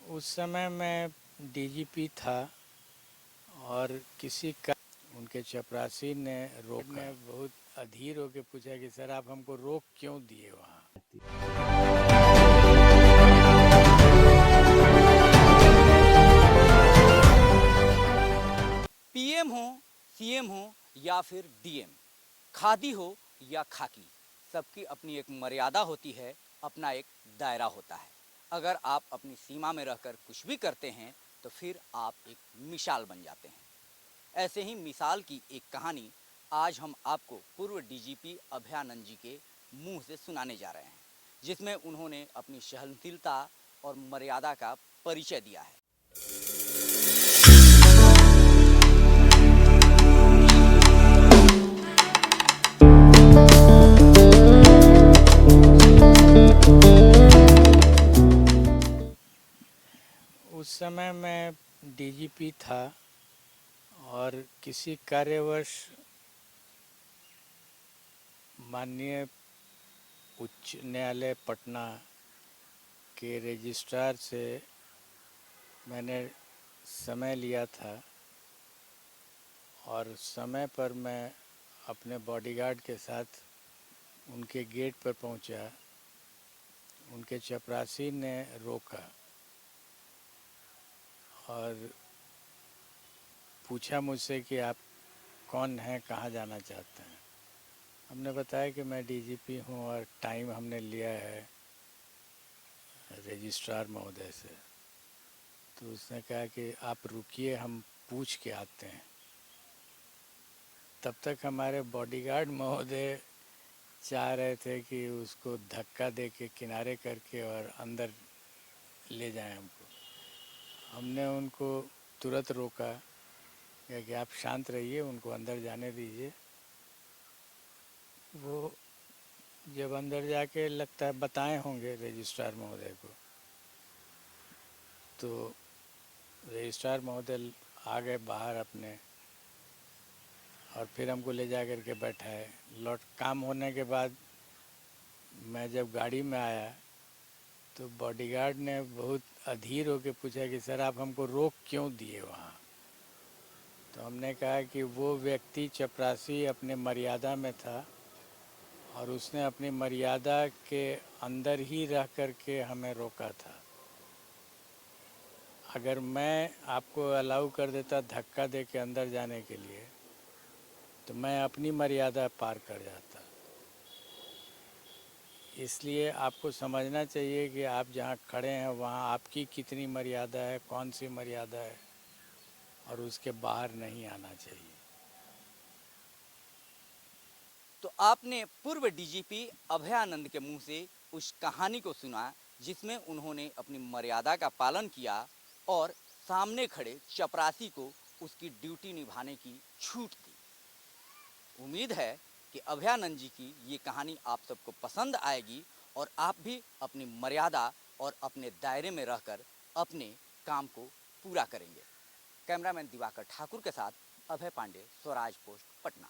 उस समय मैं डीजीपी था और किसी का उनके चपरासी ने रोकने बहुत अधीर होकर पूछा कि सर आप हमको रोक क्यों दिए वहाँ। पीएम हो, सीएम हो या फिर डीएम, खादी हो या खाकी, सबकी अपनी एक मर्यादा होती है, अपना एक दायरा होता है। अगर आप अपनी सीमा में रहकर कुछ भी करते हैं तो फिर आप एक मिसाल बन जाते हैं। ऐसे ही मिसाल की एक कहानी आज हम आपको पूर्व डीजीपी अभयानंद जी के मुंह से सुनाने जा रहे हैं, जिसमें उन्होंने अपनी सहनशीलता और मर्यादा का परिचय दिया है। उस समय मैं डीजीपी था और किसी कार्यवश माननीय उच्च न्यायालय पटना के रजिस्ट्रार से मैंने समय लिया था और समय पर मैं अपने बॉडीगार्ड के साथ उनके गेट पर पहुंचा। उनके चपरासी ने रोका और पूछा मुझसे कि आप कौन हैं, कहाँ जाना चाहते हैं। हमने बताया कि मैं डीजीपी हूँ और टाइम हमने लिया है रजिस्ट्रार महोदय से। तो उसने कहा कि आप रुकिए, हम पूछ के आते हैं। तब तक हमारे बॉडीगार्ड महोदय चाह रहे थे कि उसको धक्का दे के किनारे करके और अंदर ले जाएं हमको। हमने उनको तुरंत रोका कि आप शांत रहिए, उनको अंदर जाने दीजिए। वो जब अंदर जाके लगता है बताए होंगे रजिस्ट्रार महोदय को, तो रजिस्ट्रार महोदय आ गए बाहर अपने और फिर हमको ले जा कर के बैठाए। लौट काम होने के बाद मैं जब गाड़ी में आया तो बॉडीगार्ड ने बहुत अधीर होकर पूछा कि सर आप हमको रोक क्यों दिए वहाँ। तो हमने कहा कि वो व्यक्ति चपरासी अपने मर्यादा में था और उसने अपनी मर्यादा के अंदर ही रह कर के हमें रोका था। अगर मैं आपको अलाउ कर देता धक्का दे के अंदर जाने के लिए तो मैं अपनी मर्यादा पार कर जाता। इसलिए आपको समझना चाहिए कि आप जहाँ खड़े हैं वहाँ आपकी कितनी मर्यादा है, कौन सी मर्यादा है, और उसके बाहर नहीं आना चाहिए। तो आपने पूर्व डीजीपी अभयानंद के मुंह से उस कहानी को सुना जिसमें उन्होंने अपनी मर्यादा का पालन किया और सामने खड़े चपरासी को उसकी ड्यूटी निभाने की छूट दी। उम्मीद है कि अभयानंद जी की ये कहानी आप सबको पसंद आएगी और आप भी अपनी मर्यादा और अपने दायरे में रहकर अपने काम को पूरा करेंगे। कैमरामैन दिवाकर ठाकुर के साथ अभय पांडे, स्वराज पोस्ट, पटना।